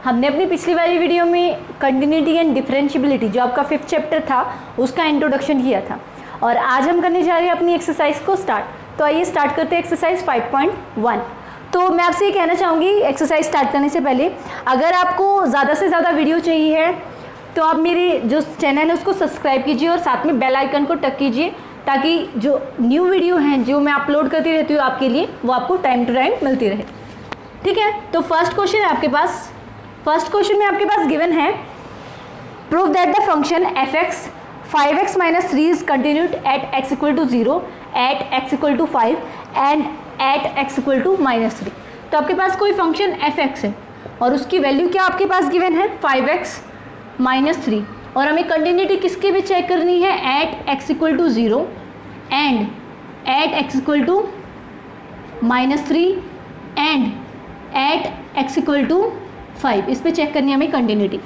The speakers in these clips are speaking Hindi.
हमने अपनी पिछली वाली वीडियो में कंटिन्यूटी एंड डिफरेंशियबिलिटी जो आपका 5th चैप्टर था उसका इंट्रोडक्शन किया था, और आज हम करने जा रहे हैं अपनी एक्सरसाइज को स्टार्ट। तो आइए स्टार्ट करते हैं एक्सरसाइज 5.1। तो मैं आपसे ये कहना चाहूँगी एक्सरसाइज स्टार्ट करने से पहले, अगर आपको ज़्यादा से ज़्यादा वीडियो चाहिए है तो आप मेरे जो चैनल है उसको सब्सक्राइब कीजिए और साथ में बेल आइकन को टच कीजिए, ताकि जो न्यू वीडियो हैं जो मैं अपलोड करती रहती हूँ आपके लिए, वो आपको टाइम टू टाइम मिलती रहे। ठीक है, तो फर्स्ट क्वेश्चन है आपके पास। फर्स्ट क्वेश्चन में आपके पास गिवन है, prove that the function f x 5x - 3 is continued at x = 0, at x = 5 and at x = -3। तो आपके पास कोई फंक्शन एफ एक्स है और उसकी वैल्यू क्या आपके पास गिवन है 5x - 3, और हमें कंटिन्यूटी किसकी भी चेक करनी है, at x = 0 and at x = -3 and at x = 5, इस पे चेक करनी है हमें कंटिन्यूटी।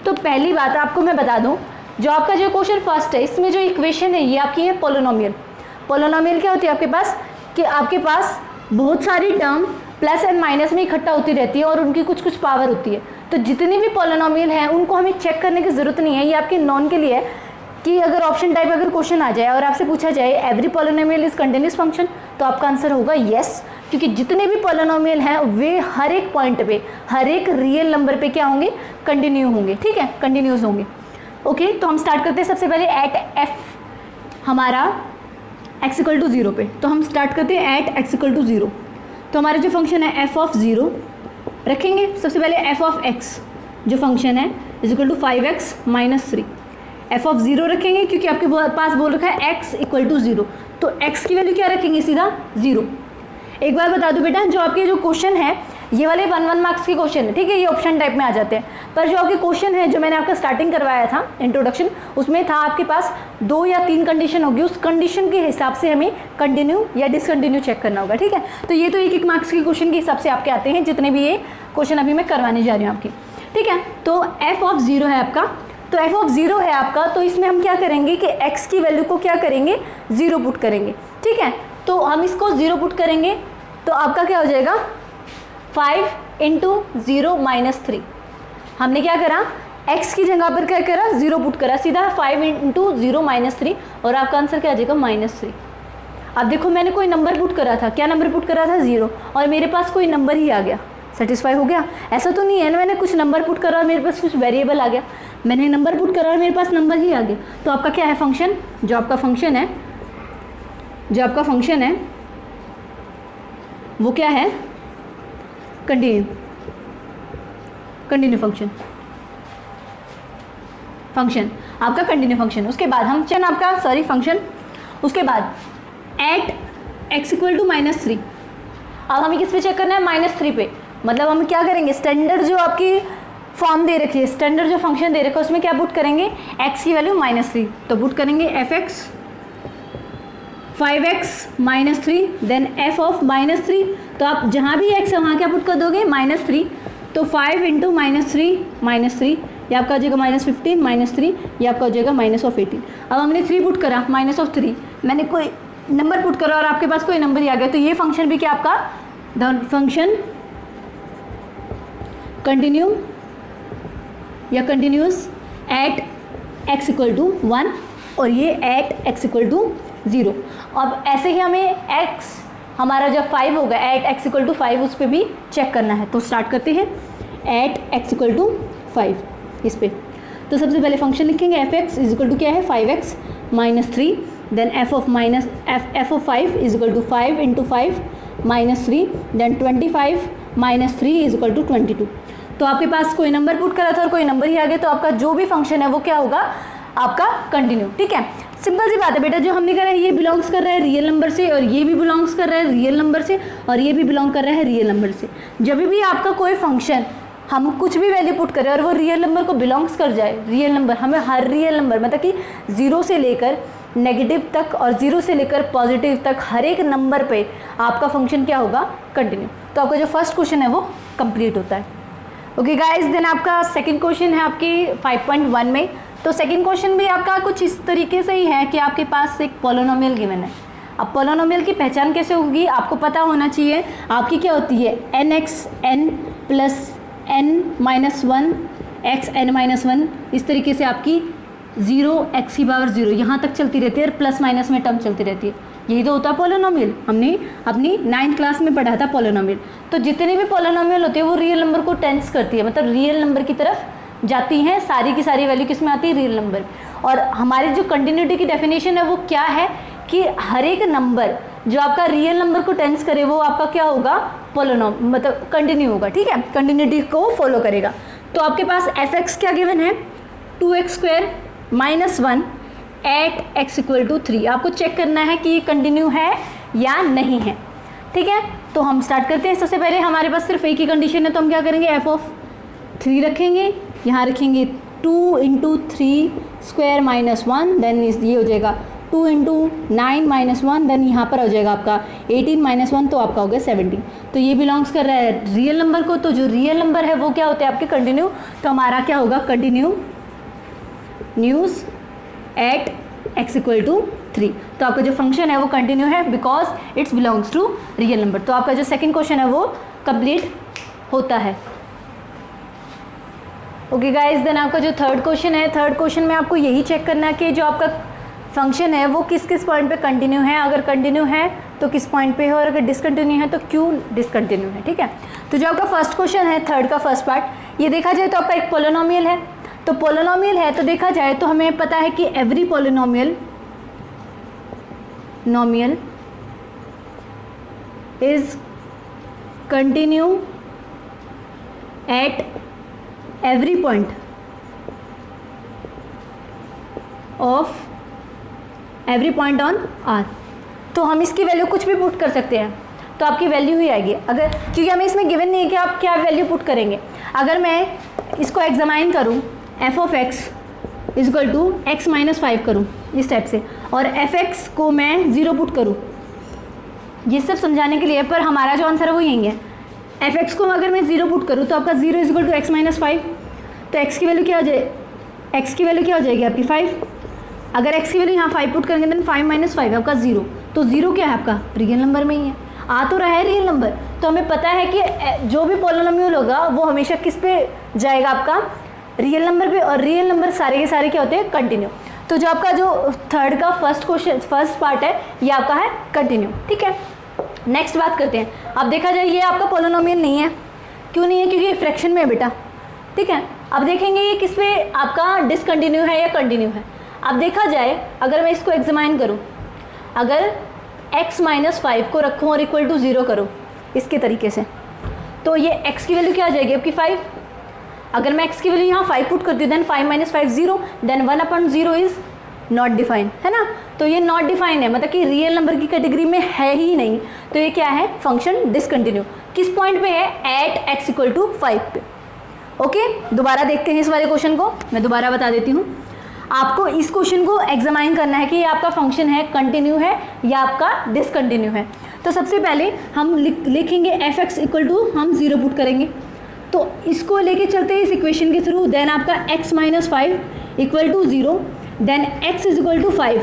तो पहली बात आपको मैं बता दूं, जो आपका जो क्वेश्चन फर्स्ट है इसमें जो इक्वेशन है ये आपकी है पोलिनोमियल। पोलिनोमियल क्या होती है आपके पास, कि आपके पास बहुत सारी टर्म प्लस एंड माइनस में इकट्ठा होती रहती है और उनकी कुछ कुछ पावर होती है। तो जितनी भी पोलिनोमियल हैं उनको हमें चेक करने की ज़रूरत नहीं है, ये आपके नॉन के लिए है कि अगर ऑप्शन टाइप अगर क्वेश्चन आ जाए और आपसे पूछा जाए every polynomial is continuous function, तो आपका आंसर होगा येस, क्योंकि जितने भी पोलिनोमियल हैं वे हर एक पॉइंट पे, हर एक रियल नंबर पे क्या होंगे, कंटिन्यू होंगे। ठीक है, कंटिन्यूस होंगे। ओके, तो हम स्टार्ट करते हैं सबसे पहले एट एफ हमारा x = 0 पे। तो हम स्टार्ट करते हैं एट x = 0। तो हमारा जो फंक्शन है f ऑफ 0 रखेंगे। सबसे पहले f ऑफ x जो फंक्शन है = 5x - 3, f ऑफ 0 रखेंगे क्योंकि आपके पास बोल रखा है x = 0, तो x की वैल्यू क्या रखेंगे, सीधा 0। एक बार बता दो बेटा, जो आपके जो क्वेश्चन है ये वाले 1 मार्क्स के क्वेश्चन है, ठीक है, ये ऑप्शन टाइप में आ जाते हैं। पर जो आपके क्वेश्चन है जो मैंने आपका स्टार्टिंग करवाया था इंट्रोडक्शन, उसमें था आपके पास 2 या 3 कंडीशन होगी, उस कंडीशन के हिसाब से हमें कंटिन्यू या डिसकंटिन्यू चेक करना होगा। ठीक है, तो ये तो 1 मार्क्स के क्वेश्चन के हिसाब से आपके आते हैं, जितने भी ये क्वेश्चन अभी मैं करवाने जा रही हूँ आपके। ठीक है, तो एफ ऑफ 0 है आपका, तो एफ ऑफ 0 है आपका, तो इसमें हम क्या करेंगे कि x की वैल्यू को क्या करेंगे, 0 पुट करेंगे। ठीक है, तो हम इसको 0 पुट करेंगे तो आपका क्या हो जाएगा 5 × 0 - 3। हमने क्या करा, x की जगह पर क्या करा, 0 पुट करा, सीधा 5 × 0 - 3, और आपका आंसर क्या आ जाएगा -3। अब देखो मैंने कोई नंबर पुट करा था, क्या नंबर पुट करा था 0, और मेरे पास कोई नंबर ही आ गया, सेटिस्फाई हो गया। ऐसा तो नहीं है ना मैंने कुछ नंबर पुट करा और मेरे पास कुछ वेरिएबल आ गया, मैंने नंबर पुट करा और मेरे पास नंबर ही आ गया। तो आपका क्या है फंक्शन, जो आपका फंक्शन है वो क्या है, कंटिन्यू फंक्शन आपका कंटिन्यू फंक्शन। उसके बाद हम फंक्शन, उसके बाद एट x = -3। अब हमें किस पे चेक करना है, -3 पे। मतलब हम क्या करेंगे, स्टैंडर्ड जो आपकी फॉर्म दे रखी है, स्टैंडर्ड जो फंक्शन दे रखा है उसमें क्या पुट करेंगे, x की वैल्यू -3, तो पुट करेंगे f(x) 5x - 3 then f of -3। तो आप जहाँ भी x है वहाँ क्या पुट कर दोगे, -3, तो 5 × -3 ये आपका हो जाएगा -15 - 3, ये आपका हो जाएगा -18। अब हमने 3 पुट करा, -3, मैंने कोई नंबर पुट करा और आपके पास कोई नंबर ही आ गया, तो ये फंक्शन भी क्या आपका, द फंक्शन कंटिन्यू या कंटिन्यूस एट x = 1 और ये एट x = 0। अब ऐसे ही हमें x हमारा जब 5 होगा एट x = 5 उस पर भी चेक करना है। तो स्टार्ट करते हैं एट x = 5 इस पे। तो सबसे पहले फंक्शन लिखेंगे f(x) = क्या है 5x - 3 then f of 5 = 5 × 5 - 3 then 25 - 3 = 22। तो आपके पास कोई नंबर पुट करा था और कोई नंबर ही आ गया, तो आपका जो भी फंक्शन है वो क्या होगा, आपका कंटिन्यू। ठीक है, सिंपल सी बात है बेटा, जो हमने करा है ये बिलोंग्स कर रहा है रियल नंबर से, और ये भी बिलोंग्स कर रहा है रियल नंबर से, और ये भी बिलोंग कर रहा है रियल नंबर से। जब भी आपका कोई फंक्शन हम कुछ भी वैल्यू पुट करें और वो रियल नंबर को बिलोंग्स कर जाए, रियल नंबर, हमें हर रियल नंबर मतलब कि 0 से लेकर नेगेटिव तक और 0 से लेकर पॉजिटिव तक हर एक नंबर पे आपका फंक्शन क्या होगा, कंटिन्यू। तो आपका जो फर्स्ट क्वेश्चन है वो कंप्लीट होता है। ओके गाइज, देन आपका सेकंड क्वेश्चन है आपकी 5.1 में। तो सेकंड क्वेश्चन भी आपका कुछ इस तरीके से ही है कि आपके पास एक पोलिनोमियल गिवन है। अब पोलिनोमियल की पहचान कैसे होगी, आपको पता होना चाहिए। आपकी क्या होती है, nx n plus n-1 x n-1 इस तरीके से आपकी 0 x की पावर 0 यहाँ तक चलती रहती है और प्लस माइनस में टर्म चलती रहती है। यही तो होता है पॉलिनोमियल। हमने अपनी 9th क्लास में पढ़ा था पॉलिनोमियल। तो जितने भी पॉलिनोमियल होते हैं वो रियल नंबर को टेंस करती है, मतलब रियल नंबर की तरफ जाती हैं। सारी की सारी वैल्यू किस में आती है? Real number. और हमारी जो कंटिन्यूटी की डेफिनेशन है वो क्या है कि हर एक नंबर जो आपका रियल नंबर को टेंस करे वो आपका क्या होगा? मतलब कंटिन्यू होगा। ठीक है, कंटिन्यूटी को फॉलो करेगा। तो आपके पास f(x) क्या गिवन है? 2x² - 1 eight x = 3। आपको चेक करना है कि ये कंटिन्यू है या नहीं है। ठीक है, तो हम स्टार्ट करते हैं। सबसे पहले हमारे पास सिर्फ एक ही कंडीशन है, तो हम क्या करेंगे? f(3) रखेंगे, यहाँ रखेंगे 2 × 3² - 1, देन ये हो जाएगा 2 × 9 - 1, देन यहाँ पर हो जाएगा आपका 18 - 1, तो आपका हो गया 17। तो ये बिलोंग्स कर रहा है रियल नंबर को। तो जो रियल नंबर है वो क्या होते हैं? आपके कंटिन्यू। तो हमारा क्या होगा? Continue news eight x = 3। तो आपका जो फंक्शन है वो कंटिन्यू है because it's belongs to real number. तो आपका जो सेकंड क्वेश्चन है वो कंप्लीट होता है। ओके गाइस, देन आपका जो थर्ड क्वेश्चन है, थर्ड क्वेश्चन में आपको यही चेक करना है कि जो आपका फंक्शन है वो किस किस पॉइंट पे कंटिन्यू है। अगर कंटिन्यू है तो किस पॉइंट पे है, और अगर डिसकंटिन्यू है तो क्यों डिसकंटिन्यू है। ठीक है, तो जो आपका फर्स्ट क्वेश्चन है, थर्ड का फर्स्ट पार्ट, ये देखा जाए तो आपका एक पॉलिनोमियल है। तो पॉलिनोमियल है तो देखा जाए तो हमें पता है कि every polynomial is continue eight every point on R। तो हम इसकी वैल्यू कुछ भी पुट कर सकते हैं, तो आपकी वैल्यू ही आएगी। अगर क्योंकि हमें इसमें गिवन नहीं है कि आप क्या वैल्यू पुट करेंगे। अगर मैं इसको एग्जामाइन करूं, f(x) = x - 5 करूं इस टाइप से, और f(x) को मैं 0 पुट करूं, ये सब समझाने के लिए, पर हमारा जो आंसर है वो यही है। f(x) को अगर मैं 0 पुट करूं तो आपका 0 = x - 5, तो x की वैल्यू क्या हो जाए? x की वैल्यू क्या हो जाएगी आपकी? 5। अगर x की वैल्यू यहाँ 5 पुट करेंगे देन 5 - 5 आपका 0। तो 0 क्या है आपका? रियल नंबर में ही है, आ तो रहा है रियल नंबर। तो हमें पता है कि जो भी पॉलिनोमियल होगा वो हमेशा किस पे जाएगा? आपका रियल नंबर पे। और रियल नंबर सारे के सारे क्या होते हैं? कंटिन्यू। तो जो आपका जो थर्ड का फर्स्ट पार्ट है ये आपका है कंटिन्यू। ठीक है, नेक्स्ट बात करते हैं। अब देखा जाए ये आपका पॉलिनोमियल नहीं है। क्यों नहीं है? क्योंकि ये फ्रैक्शन में है बेटा। ठीक है, अब देखेंगे ये किस पे आपका डिसकंटिन्यू है या कंटिन्यू है। अब देखा जाए अगर मैं इसको एग्जामाइन करूं, अगर x - 5 को रखूं और = 0 करूं इसके तरीके से, तो ये x की वैल्यू क्या आ जाएगी आपकी? 5। अगर मैं x की वैल्यू यहाँ 5 पुट करती हूँ then 5 - 5 0, then 1/0 is not define, है ना। तो ये नॉट डिफाइन है, मतलब कि रियल नंबर की कैटेगरी में है ही नहीं। तो ये क्या है? Function discontinue. किस पॉइंट पे है? एट x = 5 पे। ओके, दोबारा देखते हैं इस वाले क्वेश्चन को। मैं दोबारा बता देती हूँ। आपको इस क्वेश्चन को एग्जामाइन करना है कि ये आपका फंक्शन है कंटिन्यू है या आपका डिसकंटिन्यू है। तो सबसे पहले हम लिखेंगे f(x) = हम 0 पुट करेंगे, तो इसको लेके चलते हैं इस इक्वेशन के थ्रू। देन आपका x - 5 = 0, देन x = 5।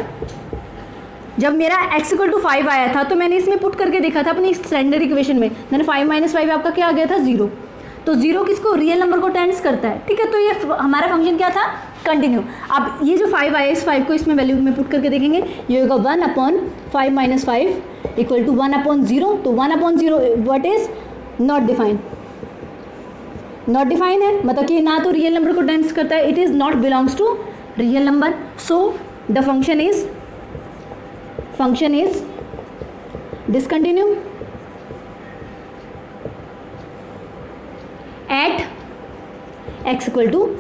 जब मेरा x = 5 आया था तो मैंने इसमें पुट करके देखा था अपनी स्टैंडर्ड इक्वेशन में, देन 5 - 5 आपका क्या आ गया था? 0। तो 0 किसको? रियल नंबर को टेंस करता है। ठीक है, तो ये हमारा फंक्शन क्या था? कंटिन्यू। अब ये जो 5 आया इस 5 को इसमें वैल्यू में पुट करके देखेंगे, ये होगा 1/5 - 5 = 1/0। तो 1/0 what is? Not define. Not define है मतलब कि ना तो रियल नंबर को टेंस करता है, it is not belongs to real number. So the function is discontinue at x =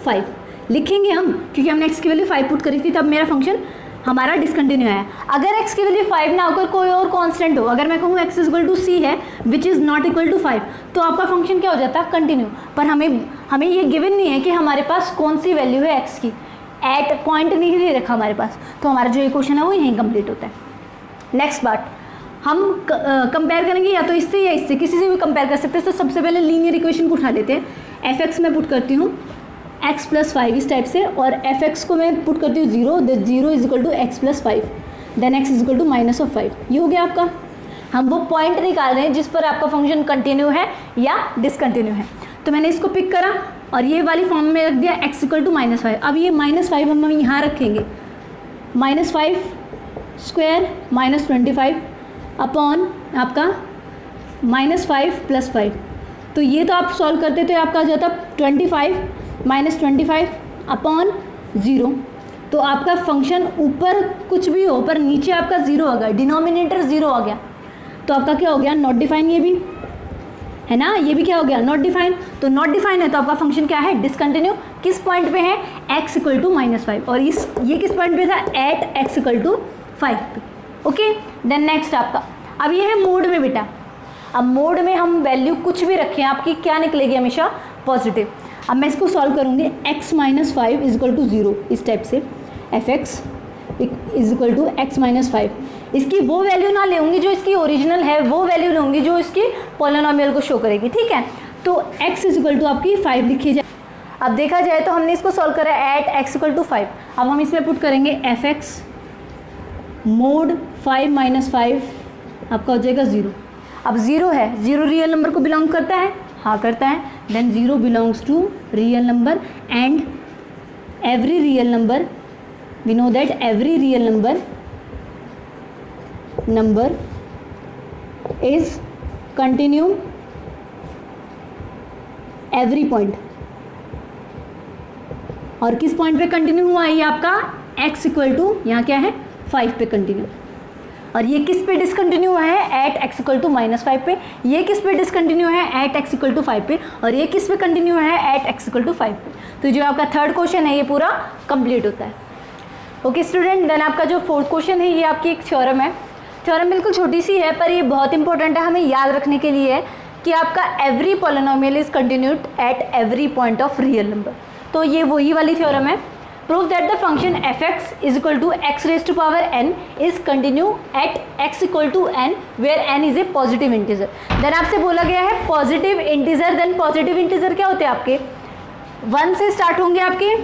5 लिखेंगे हम, क्योंकि हमने x की वैल्यू 5 पुट करी थी तब मेरा फंक्शन हमारा डिसकंटिन्यू है। अगर x की वैल्यू 5 ना होकर कोई और कांस्टेंट हो, अगर मैं कहूँ x = c है which is not equal to 5, तो आपका फंक्शन क्या हो जाता है? कंटिन्यू। पर हमें ये गिवन नहीं है कि हमारे पास कौन सी वैल्यू है x की, एट पॉइंट नहीं दे रखा हमारे पास, तो हमारा जो क्वेश्चन है वो यहीं कंप्लीट होता है। नेक्स्ट पार्ट हम कंपेयर करेंगे या तो इससे या इससे, किसी से भी कंपेयर कर सकते हैं। तो सबसे पहले लीनियर इक्वेशन को उठा लेते हैं। f(x) में पुट करती हूँ x + 5 इस टाइप से, और f(x) को मैं पुट करती हूँ 0, 0 = x + 5, देन x = -5। ये हो गया आपका। हम वो पॉइंट निकाल रहे हैं जिस पर आपका फंक्शन कंटिन्यू है या डिसकंटिन्यू है। तो मैंने इसको पिक करा और ये वाली फॉर्म में रख दिया x इक्वल टू -5। अब ये -5 हम यहाँ रखेंगे, -5 स्क्वायर -25 अपॉन आपका -5 + 5। तो ये तो आप सॉल्व करते तो आपका आ जाता 25 -25 अपॉन 0। तो आपका फंक्शन ऊपर कुछ भी हो पर नीचे आपका 0 आ गया, डिनोमिनेटर 0 आ गया। तो आपका क्या हो गया, नॉट डिफाइन। ये भी है ना, ये भी क्या हो गया, नॉट डिफाइन। तो नॉट डिफाइन है तो आपका फंक्शन क्या है, डिसकंटिन्यू। किस पॉइंट पे है, x इक्वल टू -5। और ये किस पॉइंट पे था, एट x इक्वल टू 5 पे। ओके, देन नेक्स्ट आपका अब ये है मोड में बेटा। अब मोड में हम वैल्यू कुछ भी रखें आपकी क्या निकलेगी, हमेशा पॉजिटिव। अब मैं इसको सॉल्व करूँगी, x - 5 इज इक्वल टू 0 इस टाइप से, f(x) is equal to x - 5। इसकी वो वैल्यू ना लेंगी जो इसकी ओरिजिनल है, वो वैल्यू लूँगी जो इसकी पॉलिनोमियल को शो करेगी, ठीक है। तो x इज इक्वल टू आपकी 5 लिखी जाए। अब देखा जाए तो हमने इसको सॉल्व करा एट x इक्वल टू 5। अब हम इसमें पुट करेंगे f(x) मोड 5 - 5 आपका हो जाएगा 0। अब 0 है, 0 रियल नंबर को बिलोंग करता है, हाँ करता है। Then 0 belongs to real number and every real number, we know that every real number is continue every point। और किस पॉइंट पे कंटिन्यू हुआ है, ये आपका x इक्वल टू यहाँ क्या है 5 पे कंटिन्यू। और ये किस पे डिसकंटिन्यू हुआ है, एट x इक्वल टू -5 पे। ये किस पे डिसकंटिन्यू है, एट x इक्वल टू 5 पे। और ये किस पे कंटिन्यू है, एट x इक्वल टू 5 पे। तो जो आपका थर्ड क्वेश्चन है ये पूरा कंप्लीट होता है। ओके स्टूडेंट, देन आपका जो फोर्थ क्वेश्चन है ये आपकी एक थ्योरम है। थ्योरम बिल्कुल छोटी सी है पर ये बहुत इंपॉर्टेंट है, हमें याद रखने के लिए है कि आपका every polynomial is continued at every point of real number. तो ये वही वाली थ्योरम है। Prove that the function f(x) is equal to x raise to power n is continue at x equal to n where n is a positive integer. Then आपसे बोला गया है positive integer. Then positive integer क्या होते हैं आपके, 1 से स्टार्ट होंगे आपके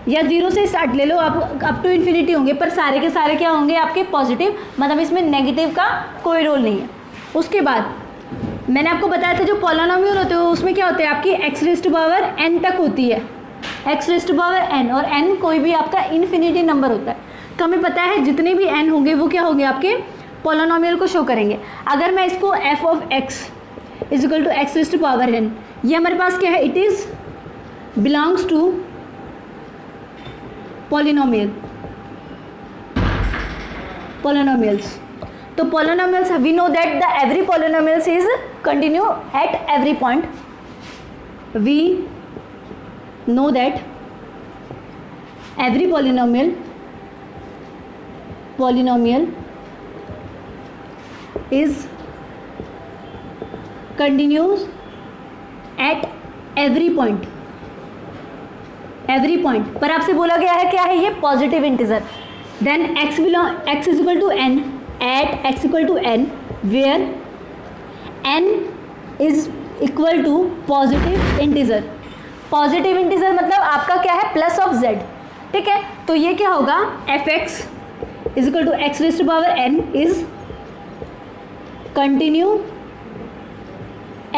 या 0 से स्टार्ट ले लो आप, अप टू इन्फिनिटी होंगे, पर सारे के सारे क्या होंगे आपके पॉजिटिव, मतलब इसमें नेगेटिव का कोई रोल नहीं है। उसके बाद मैंने आपको बताया था जो पॉलिनोमियल होते हैं उसमें क्या होते हैं आपकी x raise to power n तक होती है, x raise to power n, और n कोई भी आपका इन्फिनिटी नंबर होता है। तो हमें पता है जितने भी n होंगे वो क्या होंगे आपके पॉलिनोमियल को शो करेंगे। अगर मैं इसको f(x) is equal to x raise to power n, ये हमारे पास क्या है, it is belongs to polynomials। तो polynomials we know that the every polynomials is continue at every point। we know that every polynomial is continues at every point। Every point पर आपसे बोला गया है क्या है, ये positive integer. Then x is equal to n at x equal to n where n is equal to positive integer. Positive integer मतलब आपका क्या है, प्लस ऑफ z, ठीक है। तो ये क्या होगा, f(x) is equal to x raise to power n is continue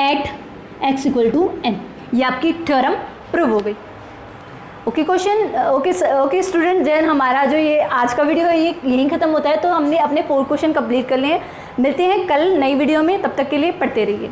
at x equal to n। ये आपकी थ्योरम प्रूव हो गई। Okay question, okay student, then हमारा जो ये आज का वीडियो है ये यहीं ख़त्म होता है। तो हमने अपने 4 क्वेश्चन कंप्लीट कर लिए हैं। मिलते हैं कल नई वीडियो में, तब तक के लिए पढ़ते रहिए।